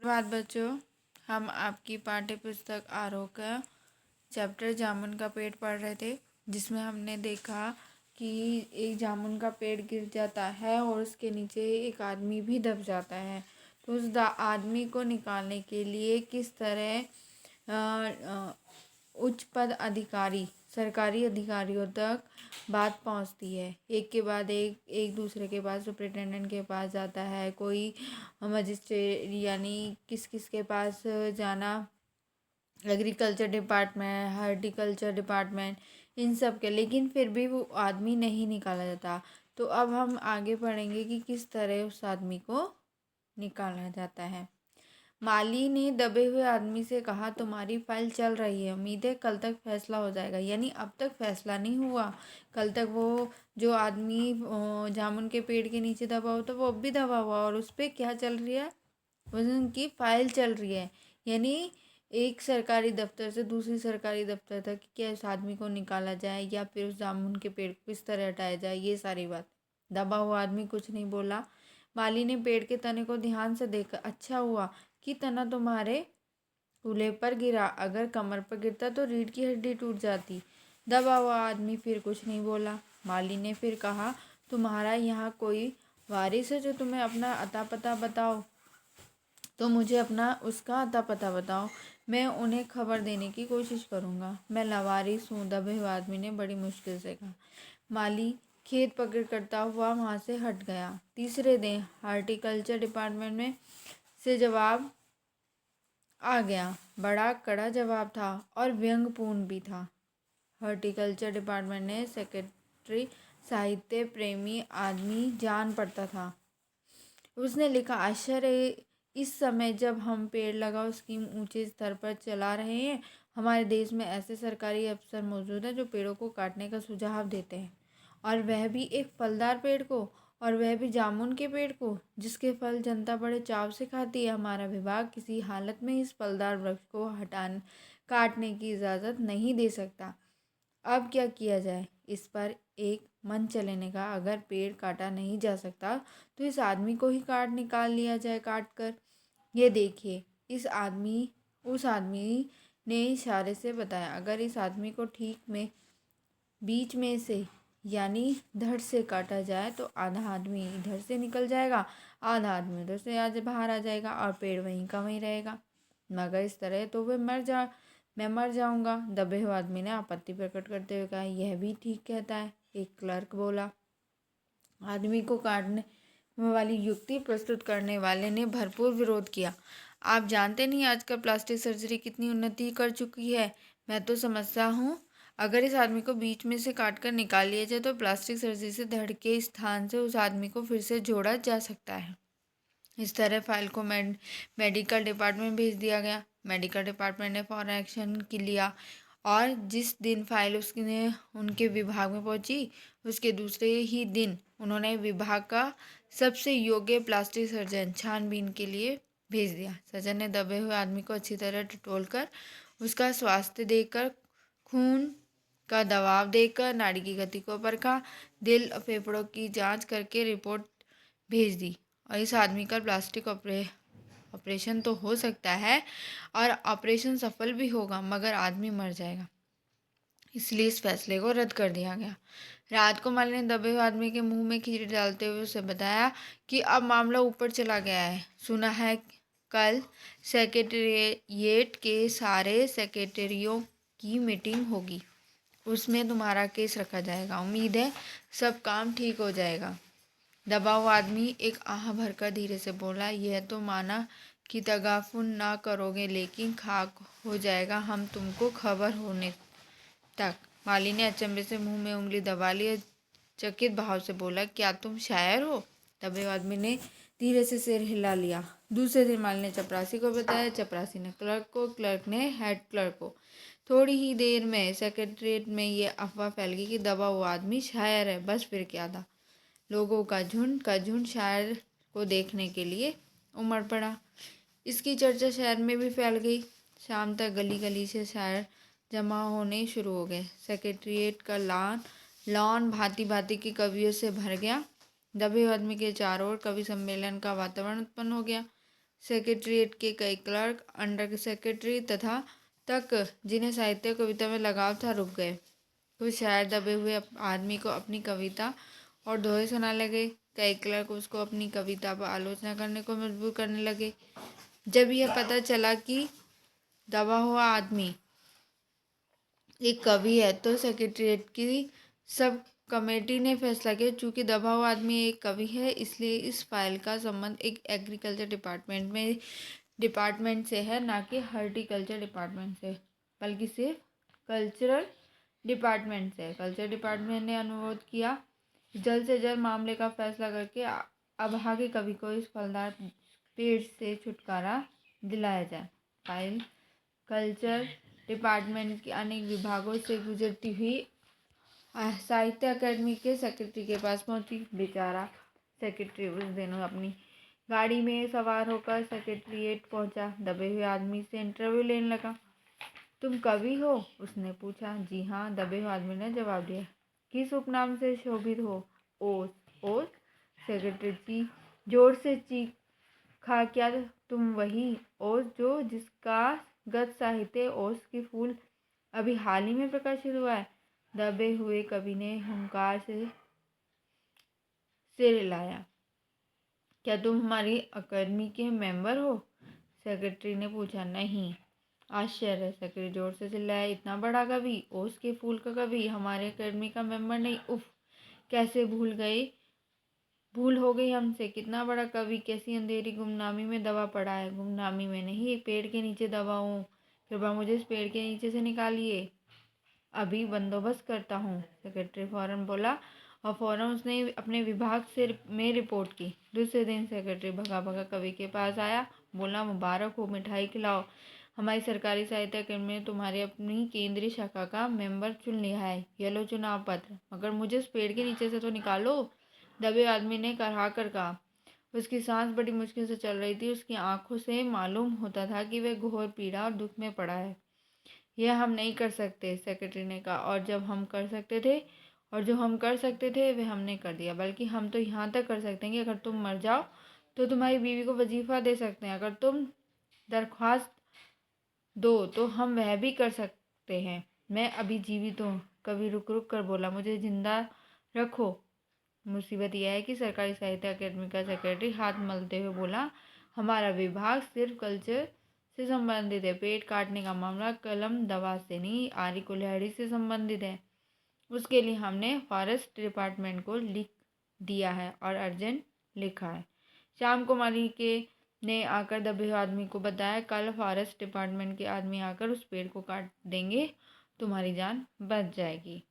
धन्यवाद बच्चों। हम आपकी पाठ्य पुस्तक आरोह का चैप्टर जामुन का पेड़ पढ़ रहे थे, जिसमें हमने देखा कि एक जामुन का पेड़ गिर जाता है और उसके नीचे एक आदमी भी दब जाता है। तो उस आदमी को निकालने के लिए किस तरह उच्च पद अधिकारी, सरकारी अधिकारियों तक बात पहुंचती है। एक के बाद एक दूसरे के पास, सुपरिटेंडेंट के पास जाता है, कोई मजिस्ट्रेट यानी किस किस के पास जाना, एग्रीकल्चर डिपार्टमेंट, हॉर्टिकल्चर डिपार्टमेंट, इन सब के, लेकिन फिर भी वो आदमी नहीं निकाला जाता। तो अब हम आगे पढ़ेंगे कि किस तरह उस आदमी को निकाला जाता है। माली ने दबे हुए आदमी से कहा, तुम्हारी फाइल चल रही है, उम्मीद है कल तक फैसला हो जाएगा। यानी अब तक फैसला नहीं हुआ, कल तक वो जो आदमी जामुन के पेड़ के नीचे दबा हुआ था वो अब भी दबा हुआ, और उस पर क्या चल रही है, उनकी फाइल चल रही है। यानी एक सरकारी दफ्तर से दूसरी सरकारी दफ्तर तक क्या उस आदमी को निकाला जाए या फिर उस जामुन के पेड़ को किस तरह हटाया जाए, ये सारी बात। दबा हुआ आदमी कुछ नहीं बोला। माली ने पेड़ के तने को ध्यान से देखा, अच्छा हुआ कि तना तुम्हारे कूल्हे पर गिरा, अगर कमर पर गिरता तो रीढ़ की हड्डी टूट जाती। दबा हुआ आदमी फिर कुछ नहीं बोला। माली ने फिर कहा, तुम्हारा यहाँ कोई वारिस है जो तुम्हें अपना अता पता बताओ? तो मुझे अपना उसका अता पता बताओ, मैं उन्हें खबर देने की कोशिश करूँगा। मैं लावारिस हूँ, दबे हुए आदमी ने बड़ी मुश्किल से कहा। माली खेत पकड़ करता हुआ वहाँ से हट गया। तीसरे दिन हॉर्टिकल्चर डिपार्टमेंट में से जवाब आ गया। बड़ा कड़ा जवाब था और व्यंग्यपूर्ण भी था। हॉर्टिकल्चर डिपार्टमेंट ने सेक्रेटरी, साहित्य प्रेमी आदमी जान पड़ता था। उसने लिखा, आश्चर्य, इस समय जब हम पेड़ लगाओ स्कीम ऊंचे स्तर पर चला रहे हैं, हमारे देश में ऐसे सरकारी अफसर मौजूद हैं जो पेड़ों को काटने का सुझाव देते हैं, और वह भी एक फलदार पेड़ को, और वह भी जामुन के पेड़ को, जिसके फल जनता बड़े चाव से खाती है। हमारा विभाग किसी हालत में इस फलदार वृक्ष को काटने की इजाज़त नहीं दे सकता। अब क्या किया जाए? इस पर एक मन चलने का, अगर पेड़ काटा नहीं जा सकता तो इस आदमी को ही निकाल लिया जाए काट कर। ये देखिए, उस आदमी ने इशारे से बताया, अगर इस आदमी को ठीक में बीच में से यानी धड़ से काटा जाए तो आधा आदमी इधर से निकल जाएगा, आधा आदमी उधर से आज बाहर आ जाएगा, और पेड़ वहीं का वहीं रहेगा। मगर इस तरह तो मैं मर जाऊंगा। दबे हुए आदमी ने आपत्ति प्रकट करते हुए कहा, यह भी ठीक कहता है। एक क्लर्क बोला। आदमी को काटने वाली युक्ति प्रस्तुत करने वाले ने भरपूर विरोध किया। आप जानते नहीं आजकल प्लास्टिक सर्जरी कितनी उन्नति कर चुकी है। मैं तो समझता हूँ अगर इस आदमी को बीच में से काट कर निकाल लिया जाए तो प्लास्टिक सर्जरी से धड़ के स्थान से उस आदमी को फिर से जोड़ा जा सकता है। इस तरह फाइल को मेडिकल डिपार्टमेंट भेज दिया गया। मेडिकल डिपार्टमेंट ने फौरन एक्शन लिया, और जिस दिन फाइल उनके विभाग में पहुंची, उसके दूसरे ही दिन उन्होंने विभाग का सबसे योग्य प्लास्टिक सर्जन छानबीन के लिए भेज दिया। सर्जन ने दबे हुए आदमी को अच्छी तरह टटोल कर, उसका स्वास्थ्य देखकर, खून का दबाव देखकर, नाड़ी की गति को परखा, दिल और फेफड़ों की जांच करके रिपोर्ट भेज दी। और इस आदमी का प्लास्टिक ऑपरेशन तो हो सकता है और ऑपरेशन सफल भी होगा, मगर आदमी मर जाएगा, इसलिए इस फैसले को रद्द कर दिया गया। रात को माली ने दबे हुए आदमी के मुंह में खींच डालते हुए उसे बताया कि अब मामला ऊपर चला गया है। सुना है कल सेक्रेटेरिएट के सारे सेक्रेटरियों की मीटिंग होगी, उसमें तुम्हारा केस रखा जाएगा। उम्मीद है सब काम ठीक हो जाएगा। दबा हुआ आदमी एक आह भरकर धीरे से बोला, यह तो माना कि तगाफुन ना करोगे, लेकिन खाक हो जाएगा हम तुमको खबर होने तक। माली ने अचंभे से मुंह में उंगली दबा ली, चकित भाव से बोला, क्या तुम शायर हो? दबे आदमी ने धीरे से सिर हिला लिया। दूसरे दिन माली ने चपरासी को बताया, चपरासी ने क्लर्क को, क्लर्क ने हेड क्लर्क को। थोड़ी ही देर में सेक्रेटरीट में ये अफवाह फैल गई कि दबा हुआ आदमी शायर है। बस फिर क्या था, लोगों का झुंड शायर को देखने के लिए उमड़ पड़ा। इसकी चर्चा शहर में भी फैल गई। शाम तक गली गली से शायर जमा होने शुरू हो गए। सेक्रेटरीट का लॉन भांति भांति के कवियों से भर गया। दबे आदमी के चारों ओर कवि सम्मेलन का वातावरण उत्पन्न हो गया। सेक्रेटरीट के कई क्लर्क, अंडर सेक्रेटरी तथा तक जिन्हें साहित्य और कविता में लगाव था रुक गए। कुछ शायर दबे हुए आदमी को अपनी कविता और दोहे सुनाने लगे। कई क्लर्क उसको अपनी कविता पर आलोचना करने को मजबूर करने लगे। जब यह पता चला कि दबा हुआ आदमी एक कवि है तो सेक्रेटरीट की सब कमेटी ने फैसला किया, चूंकि दबा हुआ आदमी एक कवि है इसलिए इस फाइल का संबंध एक एग्रीकल्चर डिपार्टमेंट से है, ना कि हॉर्टिकल्चर डिपार्टमेंट से, बल्कि सिर्फ कल्चरल डिपार्टमेंट से। कल्चर डिपार्टमेंट ने अनुरोध किया जल्द से जल्द मामले का फैसला करके अभागे कवि को इस फलदार पेड़ से छुटकारा दिलाया जाए। फाइल कल्चर डिपार्टमेंट के अनेक विभागों से गुजरती हुई साहित्य अकादमी के सेक्रेटरी के पास पहुंची। बेचारा सेक्रेटरी उस दिन अपनी गाड़ी में सवार होकर सेक्रेटरीट पहुंचा। दबे हुए आदमी से इंटरव्यू लेने लगा। तुम कवि हो? उसने पूछा। जी हाँ, दबे हुए आदमी ने जवाब दिया। किस उपनाम से शोभित हो? ओस। ओस? सेक्रेटरी जी जोर से चीखा। क्या तुम वही ओस जो जिसका गत साहित्य ओस के फूल अभी हाल ही में प्रकाशित हुआ है? दबे हुए कवि ने हुंकार से सिर हिलाया। क्या तुम हमारी अकादमी के मेंबर हो? सेक्रेटरी ने पूछा। नहीं। आश्चर्य! सेक्रेटरी जोर से चिल्लाया। इतना बड़ा कवि, ओस के फूल का कवि, हमारे अकादमी का मेंबर नहीं? उफ! कैसे भूल हो गई हमसे। कितना बड़ा कवि, कैसी अंधेरी गुमनामी में दबा पड़ा है। गुमनामी में नहीं, एक पेड़ के नीचे दबा हूँ। कृपया मुझे इस पेड़ के नीचे से निकालिए। अभी बंदोबस्त करता हूँ, सेक्रेटरी फौरन बोला और फौरन उसने अपने विभाग से में रिपोर्ट की। दूसरे दिन सेक्रेटरी भगा भगा कवि के पास आया। बोला, मुबारक हो, मिठाई खिलाओ। हमारी सरकारी साहित्य अकादमी ने तुम्हारे अपनी केंद्रीय शाखा का मेंबर चुन लिया है। ये लो चुनाव पत्र, मगर मुझे इस पेड़ के नीचे से तो निकालो। दबे आदमी ने कराह कर कहा। उसकी सांस बड़ी मुश्किल से चल रही थी। उसकी आंखों से मालूम होता था कि वह घोर पीड़ा और दुख में पड़ा है। यह हम नहीं कर सकते, सेक्रेटरी ने कहा। और जो हम कर सकते थे वह हमने कर दिया। बल्कि हम तो यहाँ तक कर सकते हैं कि अगर तुम मर जाओ तो तुम्हारी बीवी को वजीफा दे सकते हैं। अगर तुम दरख्वास्त दो तो हम वह भी कर सकते हैं। मैं अभी जीवित हूँ। कवि रुक रुक कर बोला। मुझे जिंदा रखो। मुसीबत यह है कि सरकारी साहित्य अकादमी का सेक्रेटरी हाथ मलते हुए बोला, हमारा विभाग सिर्फ कल्चर से संबंधित है। पेड़ काटने का मामला कलम दवा से नहीं, आरी कुल्हाड़ी से संबंधित है। उसके लिए हमने फॉरेस्ट डिपार्टमेंट को लिख दिया है और अर्जेंट लिखा है। शाम को माली ने आकर दबे हुए आदमी को बताया, कल फॉरेस्ट डिपार्टमेंट के आदमी आकर उस पेड़ को काट देंगे, तुम्हारी जान बच जाएगी।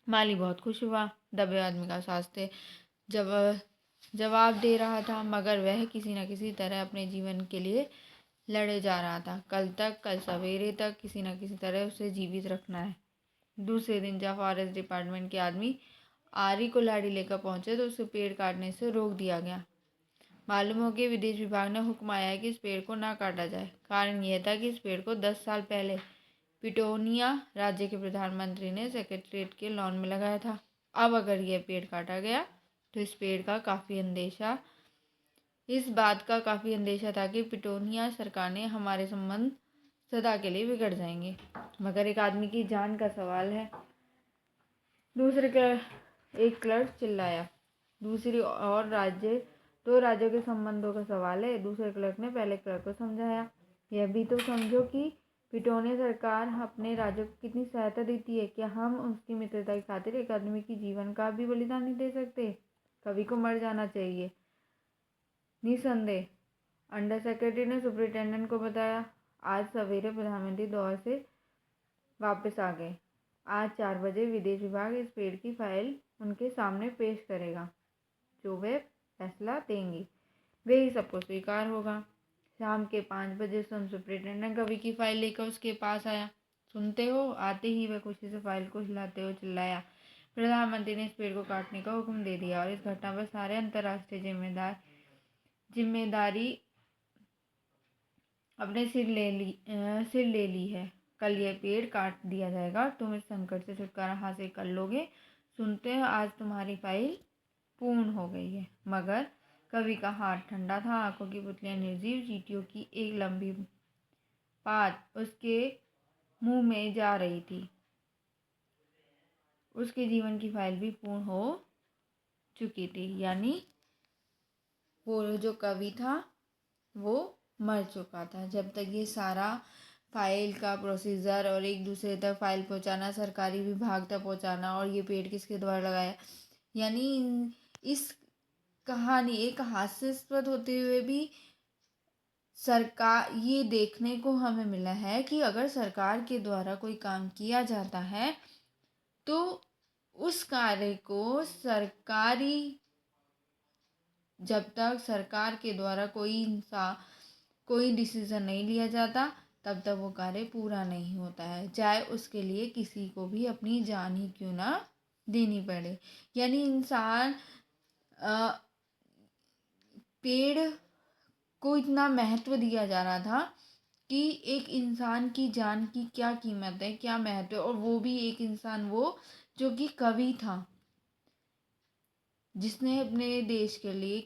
माली बहुत खुश हुआ। दबे आदमी का शास्त्र जवाब दे रहा था, मगर वह किसी न किसी तरह अपने जीवन के लिए लड़े जा रहा था। कल सवेरे तक किसी न किसी तरह उसे जीवित रखना है। दूसरे दिन जब फॉरेस्ट डिपार्टमेंट के आदमी आरी को लाड़ी लेकर पहुंचे तो उसे पेड़ काटने से रोक दिया गया। मालूम हो कि विदेश विभाग ने हुक्म आया है कि इस पेड़ को ना काटा जाए। कारण यह था कि इस पेड़ को 10 साल पहले पिटोनिया राज्य के प्रधानमंत्री ने सेक्रेटरीट के लॉन में लगाया था। अब अगर यह पेड़ काटा गया तो इस बात का काफ़ी अंदेशा था कि पिटोनिया सरकार ने हमारे संबंध सदा के लिए बिगड़ जाएंगे। मगर एक आदमी की जान का सवाल है, एक क्लर्क चिल्लाया। दूसरी ओर दो राज्यों के संबंधों का सवाल है, दूसरे क्लर्क ने पहले क्लर्क को समझाया। यह भी तो समझो कि पिटोनिया सरकार अपने राज्यों को कितनी सहायता देती है। क्या हम उसकी मित्रता की खातिर एक आदमी की जीवन का भी बलिदान नहीं दे सकते? कवि को मर जाना चाहिए, निसंदेह, अंडर सेक्रेटरी ने सुपरिटेंडेंट को बताया। आज सवेरे प्रधानमंत्री दौर से वापस आ गए। आज 4 बजे विदेश विभाग इस पेड़ की फाइल उनके सामने पेश करेगा। जो वे फैसला देंगी वे ही सबको स्वीकार होगा। शाम के 5 बजे सुपरिटेंडेंट कवि की फाइल लेकर उसके पास आया। सुनते हो? आते ही वह खुशी से फाइल को हिलाते हुए चिल्लाया, प्रधानमंत्री ने इस पेड़ को काटने का हुक्म दे दिया और इस घटना पर सारे अंतर्राष्ट्रीय जिम्मेदारी अपने सिर ले ली है। कल यह पेड़ काट दिया जाएगा। तुम इस संकट से छुटकारा हासिल कर लोगे। सुनते हो? आज तुम्हारी फाइल पूर्ण हो गई है। मगर कवि का हाथ ठंडा था, आंखों की पुतलियां निर्जीव, चींटियों की एक लंबी पात उसके मुंह में जा रही थी। उसके जीवन की फाइल भी पूर्ण हो चुकी थी, यानी वो जो कवि था वो मर चुका था। जब तक ये सारा फाइल का प्रोसीजर और एक दूसरे तक फाइल पहुंचाना, सरकारी विभाग तक पहुंचाना, और ये पेड़ किसके द्वारा लगाया, यानी इस कहानी एक हास्यास्पद होते हुए भी सरकार ये देखने को हमें मिला है कि अगर सरकार के द्वारा कोई काम किया जाता है तो उस कार्य को जब तक सरकार के द्वारा कोई डिसीजन नहीं लिया जाता तब तक वो कार्य पूरा नहीं होता है, चाहे उसके लिए किसी को भी अपनी जान ही क्यों ना देनी पड़े। यानी इंसान पेड़ को इतना महत्व दिया जा रहा था कि एक इंसान की जान की क्या कीमत है, क्या महत्व है, और वो भी एक इंसान वो जो कि कवि था, जिसने अपने देश के लिए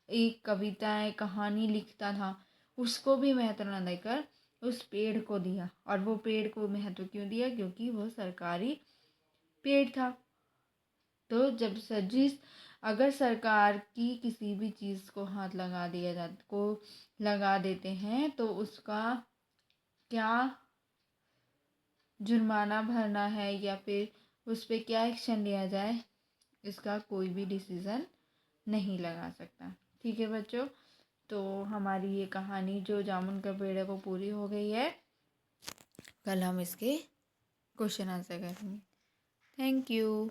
एक कविताएं कहानी लिखता था, उसको भी महत्व न देकर उस पेड़ को दिया। और वो पेड़ को महत्व क्यों दिया, क्योंकि वो सरकारी पेड़ था। तो अगर सरकार की किसी भी चीज़ को हाथ लगा देते हैं तो उसका क्या जुर्माना भरना है या फिर उस पर क्या एक्शन लिया जाए, इसका कोई भी डिसीज़न नहीं लगा सकता। ठीक है बच्चों, तो हमारी ये कहानी जो जामुन का पेड़ है वो पूरी हो गई है। कल हम इसके क्वेश्चन आंसर करेंगे। Thank you.